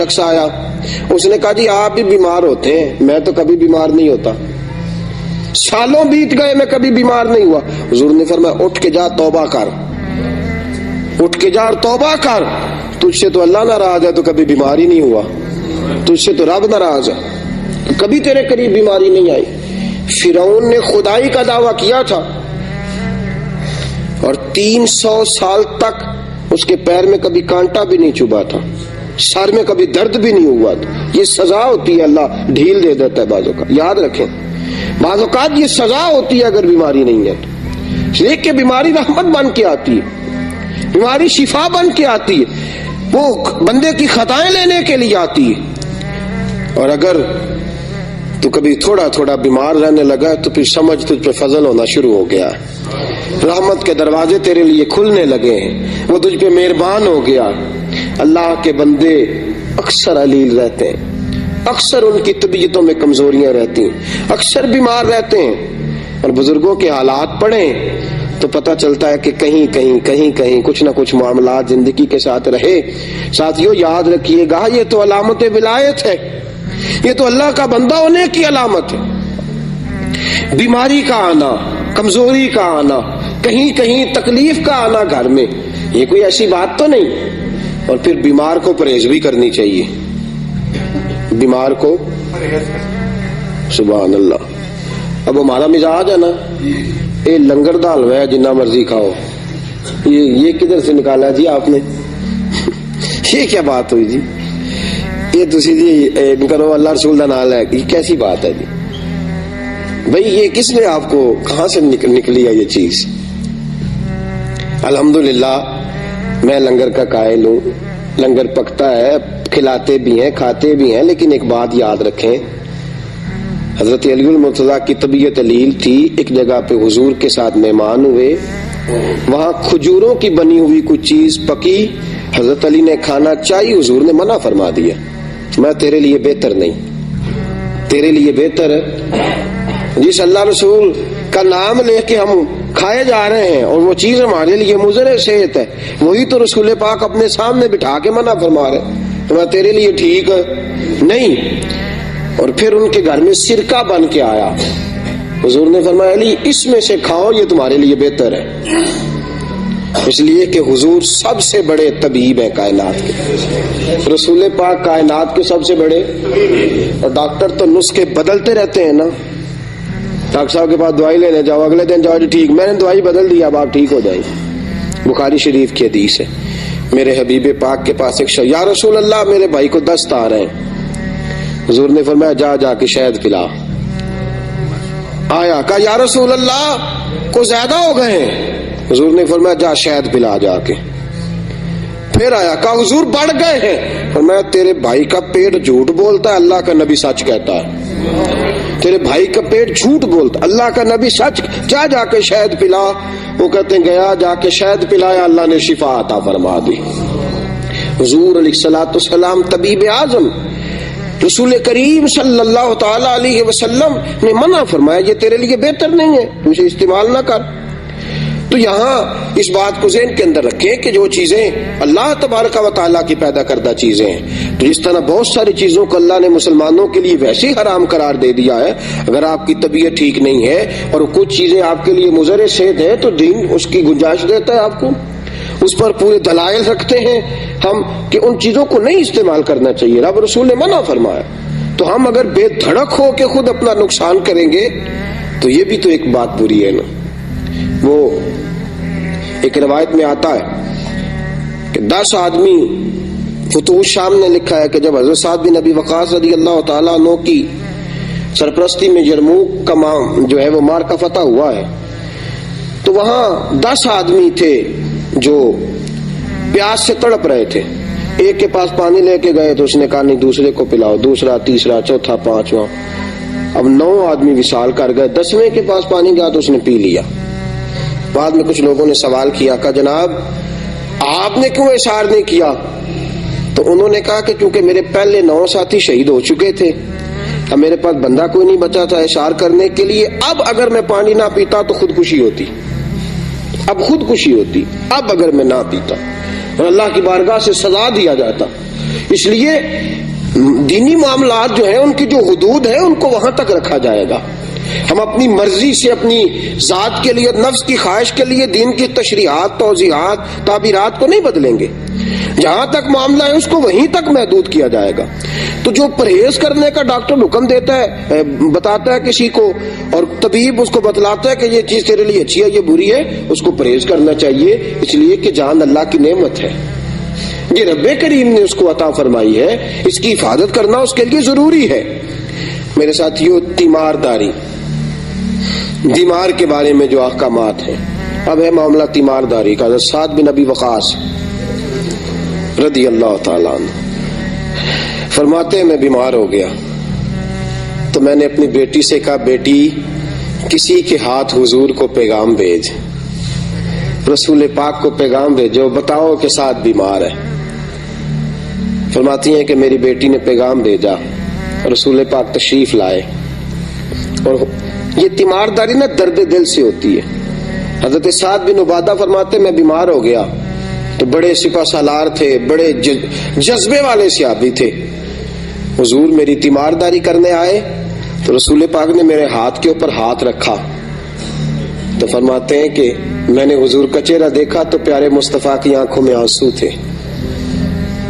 شخص آیا, اس نے کہا جی آپ بھی بیمار ہوتے ہیں, میں تو کبھی بیمار نہیں ہوتا, سالوں بیت گئے میں کبھی بیمار نہیں ہوا. حضور نے فرمایا اٹھ کے جا توبہ کر, اٹھ کے جا اور توبہ کر, تجھ سے تو اللہ ناراض ہے تو کبھی بیمار ہی نہیں ہوا, تجھ سے تو رب ناراض ہے کبھی تیرے قریب بیماری نہیں آئی. فرعون نے خدائی کا دعویٰ کیا تھا اور 300 سال تک اس کے پیر میں کبھی کانٹا بھی نہیں چبھا تھا, سر میں کبھی درد بھی نہیں ہوا تھا. یہ سزا ہوتی ہے, اللہ ڈھیل دے دیتا ہے بعض اوقات, یاد رکھیں بعض اوقات یہ سزا ہوتی ہے اگر بیماری نہیں ہے تو. دیکھ کے بیماری رحمت بن کے آتی ہے, بیماری شفا بن کے آتی ہے, وہ بندے کی خطائیں لینے کے لیے آتی ہے. اور اگر تو کبھی تھوڑا تھوڑا بیمار رہنے لگا تو پھر سمجھ تجھ پہ فضل ہونا شروع ہو گیا, رحمت کے دروازے تیرے لیے کھلنے لگے ہیں, وہ تجھ پہ مہربان ہو گیا. اللہ کے بندے اکثر علیل رہتے ہیں, اکثر ان کی طبیعتوں میں کمزوریاں رہتی ہیں, اکثر بیمار رہتے ہیں, اور بزرگوں کے حالات پڑھیں تو پتہ چلتا ہے کہ کہیں کچھ نہ کچھ معاملات زندگی کے ساتھ رہے. ساتھیوں یاد رکھیے گا یہ تو علامت ولایت ہے, یہ تو اللہ کا بندہ ہونے کی علامت ہے. بیماری کا آنا, کمزوری کا آنا, کہیں تکلیف کا آنا گھر میں, یہ کوئی ایسی بات تو نہیں. اور پھر بیمار کو پرہیز بھی کرنی چاہیے, بیمار کو سبحان اللہ. اب ہمارا مزاج ہے نا یہ لنگر دا حلوہ ہے جنہ مرضی کھاؤ, یہ کدھر سے نکالا جی آپ نے, یہ کیا بات ہوئی جی, یہ تسی جی کرو اللہ رسول دا نام ہے, یہ کیسی بات ہے جی بھئی, یہ کس نے آپ کو کہاں سے نکلی ہے یہ چیز. الحمدللہ میں لنگر کا قائل ہوں, لنگر پکتا ہے, کھلاتے بھی ہیں کھاتے بھی ہیں, لیکن ایک بات یاد رکھیں, حضرت علی المرتضیٰ کی طبیعت علیل تھی, ایک جگہ پہ حضور کے ساتھ مہمان ہوئے, وہاں کھجوروں کی بنی ہوئی کچھ چیز پکی, حضرت علی نے کھانا چاہی, حضور نے منع فرما دیا, میں تیرے لیے بہتر نہیں, تیرے لیے بہتر ہے جس اللہ رسول کا نام لے کے ہم کھائے جا رہے ہیں اور وہ چیز ہمارے لیے مضر صحت ہے, وہی تو رسول پاک اپنے سامنے بٹھا کے منع فرما رہے, تو میں تیرے لیے ٹھیک نہیں. اور پھر ان کے گھر میں سرکہ بن کے آیا, حضور نے فرمایا علی اس میں سے کھاؤ, یہ تمہارے لیے بہتر ہے, اس لیے کہ حضور سب سے بڑے طبیب ہیں کائنات کے, رسول پاک کائنات کے سب سے بڑے. اور ڈاکٹر تو نسخے بدلتے رہتے ہیں نا, ڈاکٹر صاحب کے پاس دوائی لینے جاؤ, اگلے دن جاؤ جی ٹھیک, میں نے دوائی بدل دی, اب آپ ٹھیک ہو جائیں. بخاری شریف کی حدیث ہے, میرے حبیب پاک کے پاس ایک شخص, یا رسول اللہ میرے بھائی کو دست آ رہے ہیں, حضور نے فرمایا جا کے شہد پلا. آیا کہا یا رسول اللہ کو زیادہ ہو گئے ہیں, حضور نے فرمایا جا شہد پلا جا کے. پھر آیا کہا حضور بڑھ گئے ہیں, فرمایا تیرے بھائی کا پیٹ جھوٹ بولتا ہے, اللہ کا نبی سچ کہتا ہے, تیرے بھائی کا پیٹ جھوٹ بولتا, اللہ کا نبی سچ, جا کے شہد پلا. وہ کہتے ہیں گیا, جا کے شہد پلایا, اللہ نے شفا عطا فرما دی. حضور علیہ الصلوۃ والسلام طبیب اعظم رسول کریم صلی اللہ تعالی علیہ وسلم نے منع فرمایا, یہ تیرے لیے بہتر نہیں ہے, تو اسے استعمال نہ کر. تو یہاں اس بات کو ذہن کے اندر رکھیں کہ جو چیزیں اللہ تبارک و تعالیٰ کی پیدا کردہ چیزیں ہیں, تو جس طرح بہت ساری چیزوں کو اللہ نے مسلمانوں کے لیے ویسے ہی حرام قرار دے دیا ہے, اگر آپ کی طبیعت ٹھیک نہیں ہے اور کچھ چیزیں آپ کے لیے مضر صحت ہے تو دین اس کی گنجائش دیتا ہے آپ کو, اس پر پورے دلائل رکھتے ہیں ہم کہ ان چیزوں کو نہیں استعمال کرنا چاہیے, رب رسول نے منع فرمایا. تو ہم اگر بے دھڑک ہو کے خود اپنا نقصان کریں گے تو یہ بھی تو ایک بات بری ہے نا. وہ ایک روایت میں آتا ہے کہ 10 آدمی, فتوح شام نے لکھا ہے کہ جب حضرت سعد بن ابی وقاص رضی اللہ تعالیٰ عنہ کی سرپرستی میں یرموک کا جو ہے وہ مارکہ فتح ہوا ہے, تو وہاں 10 آدمی تھے جو پیاس سے تڑپ رہے تھے. ایک کے پاس پانی لے کے گئے تو اس نے کہا نہیں دوسرے کو پلاؤ, دوسرا, تیسرا, چوتھا, 5واں, اب 9 آدمی وصال کر گئے. 10ویں کے پاس پانی گیا تو اس نے پی لیا. بعد میں کچھ لوگوں نے سوال کیا, کہا جناب آپ نے کیوں اشار نہیں کیا؟ تو انہوں نے کہا کہ چونکہ میرے پہلے 9 ساتھی شہید ہو چکے تھے, اب میرے پاس بندہ کوئی نہیں بچا تھا اشار کرنے کے لیے, اب اگر میں پانی نہ پیتا تو خودکشی ہوتی, اب اگر میں نہ پیتا اور اللہ کی بارگاہ سے سزا دیا جاتا. اس لیے دینی معاملات جو ہیں ان کی جو حدود ہے ان کو وہاں تک رکھا جائے گا. ہم اپنی مرضی سے اپنی ذات کے لیے، نفس کی خواہش کے لیے دین کی تشریحات، توضیحات، تعبیرات کو نہیں بدلیں گے. جہاں تک معاملہ ہے اس کو وہیں تک محدود کیا جائے گا. تو جو پرہیز کرنے کا ڈاکٹر حکم دیتا ہے، بتاتا ہے کسی کو، اور طبیب اس کو بتلاتا ہے کہ یہ چیز تیرے لیے اچھی ہے یہ بری ہے، اس کو پرہیز کرنا چاہیے، اس لیے کہ جان اللہ کی نعمت ہے، یہ رب کریم نے اس کو عطا فرمائی ہے، اس کی حفاظت کرنا اس کے لیے ضروری ہے. میرے ساتھیو، تیمارداری، بیمار کے بارے میں جو احکامات ہیں. اب ہے معاملہ تیمارداری کا. حضرت سعد بن ابی وقاص رضی اللہ تعالیٰ عنہ فرماتے ہیں میں بیمار ہو گیا تو میں نے اپنی بیٹی سے کہا بیٹی کسی کے ہاتھ حضور کو پیغام بھیج، رسول پاک کو پیغام بھیجو، بتاؤ کہ سعد بیمار ہے. فرماتی ہیں کہ میری بیٹی نے پیغام بھیجا، رسول پاک تشریف لائے. اور یہ تیمارداری نا درد دل سے ہوتی ہے. حضرت سعد بن عبادہ فرماتے میں بیمار ہو گیا تو بڑے سپہ سالار تھے، بڑے جذبے والے صحابی تھے. حضور میری تیمارداری کرنے آئے تو رسول پاک نے میرے ہاتھ کے اوپر ہاتھ رکھا تو فرماتے ہیں کہ میں نے حضور کا چہرہ دیکھا تو پیارے مصطفیٰ کی آنکھوں میں آنسو تھے.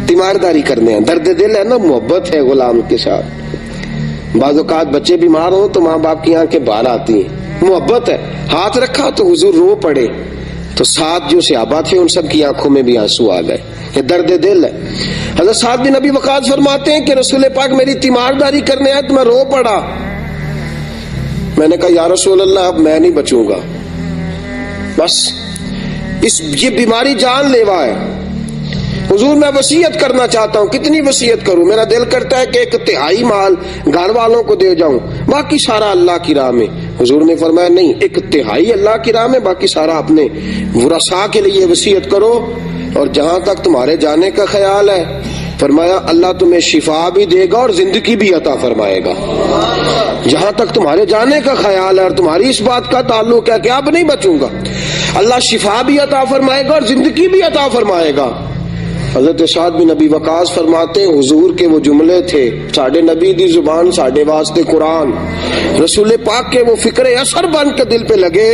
تیمارداری کرنے ہیں، درد دل ہے نا، محبت ہے غلام کے ساتھ. بعض اوقات بچے بیمار ہوں تو ماں باپ کی آنکھیں باہر آتی ہیں، محبت ہے. ہاتھ رکھا تو حضور رو پڑے تو ساتھ جو صحابہ تھے ان سب کی آنکھوں میں بھی آنسو آ گئے. یہ درد دل ہے. حضرت سعد بن ابی وقاص فرماتے ہیں کہ رسول پاک میری تیمارداری کرنے آئے تو میں رو پڑا. میں نے کہا یا رسول اللہ اب میں نہیں بچوں گا، بس یہ بیماری جان لیوا ہے. حضور میں وصیت کرنا چاہتا ہوں. کتنی وصیت کروں؟ میرا دل کرتا ہے کہ 1/3 مال گھر والوں کو دے جاؤں، باقی سارا اللہ کی راہ میں. حضور نے فرمایا نہیں، 1/3 اللہ کی راہ میں، باقی سارا اپنے ورثاء کے لیے وصیت کرو. اور جہاں تک تمہارے جانے کا خیال ہے فرمایا اللہ تمہیں شفا بھی دے گا اور زندگی بھی عطا فرمائے گا. جہاں تک تمہارے جانے کا خیال ہے اور تمہاری اس بات کا تعلق ہے کہ اب نہیں بچوں گا، اللہ شفا بھی عطا فرمائے گا اور زندگی بھی عطا فرمائے گا. حضرت سعد بن ابی وقاص فرماتے ہیں حضور کے وہ جملے تھے، ساڈے نبی دی زبان ساڈے واسطے قرآن، رسول پاک کے وہ فکر اثر بن کے دل پہ لگے.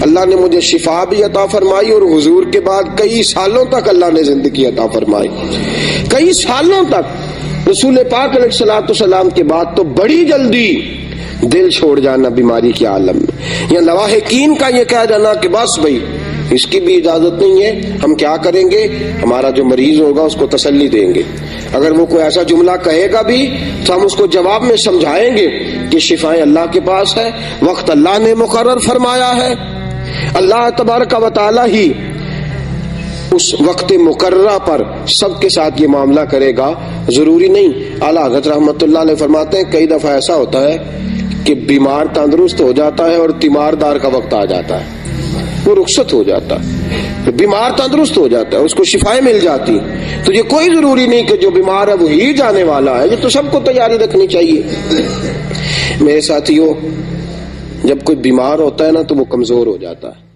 اللہ نے مجھے شفا بھی عطا فرمائی اور حضور کے بعد کئی سالوں تک اللہ نے زندگی عطا فرمائی. کئی سالوں تک رسول پاک علیہ الصلوۃ والسلام کے بعد تو بڑی جلدی دل چھوڑ جانا بیماری کے عالم میں، یا لواحقین کا یہ کہہ جانا کہ بس بھائی اس کی بھی اجازت نہیں ہے، ہم کیا کریں گے، ہمارا جو مریض ہوگا اس کو تسلی دیں گے. اگر وہ کوئی ایسا جملہ کہے گا بھی تو ہم اس کو جواب میں سمجھائیں گے کہ شفائیں اللہ کے پاس ہے، وقت اللہ نے مقرر فرمایا ہے. اللہ تبارک و تعالی ہی اس وقت مقررہ پر سب کے ساتھ یہ معاملہ کرے گا. ضروری نہیں. اعلیٰ حضرت رحمت اللہ علیہ فرماتے ہیں کئی دفعہ ایسا ہوتا ہے کہ بیمار تندرست ہو جاتا ہے اور تیماردار کا وقت آ جاتا ہے، وہ رخصت ہو جاتا ہے، بیمار تندرست ہو جاتا ہے، اس کو شفائیں مل جاتی. تو یہ کوئی ضروری نہیں کہ جو بیمار ہے وہی جانے والا ہے. یہ تو سب کو تیاری رکھنی چاہیے. میرے ساتھیوں، جب کوئی بیمار ہوتا ہے نا تو وہ کمزور ہو جاتا ہے.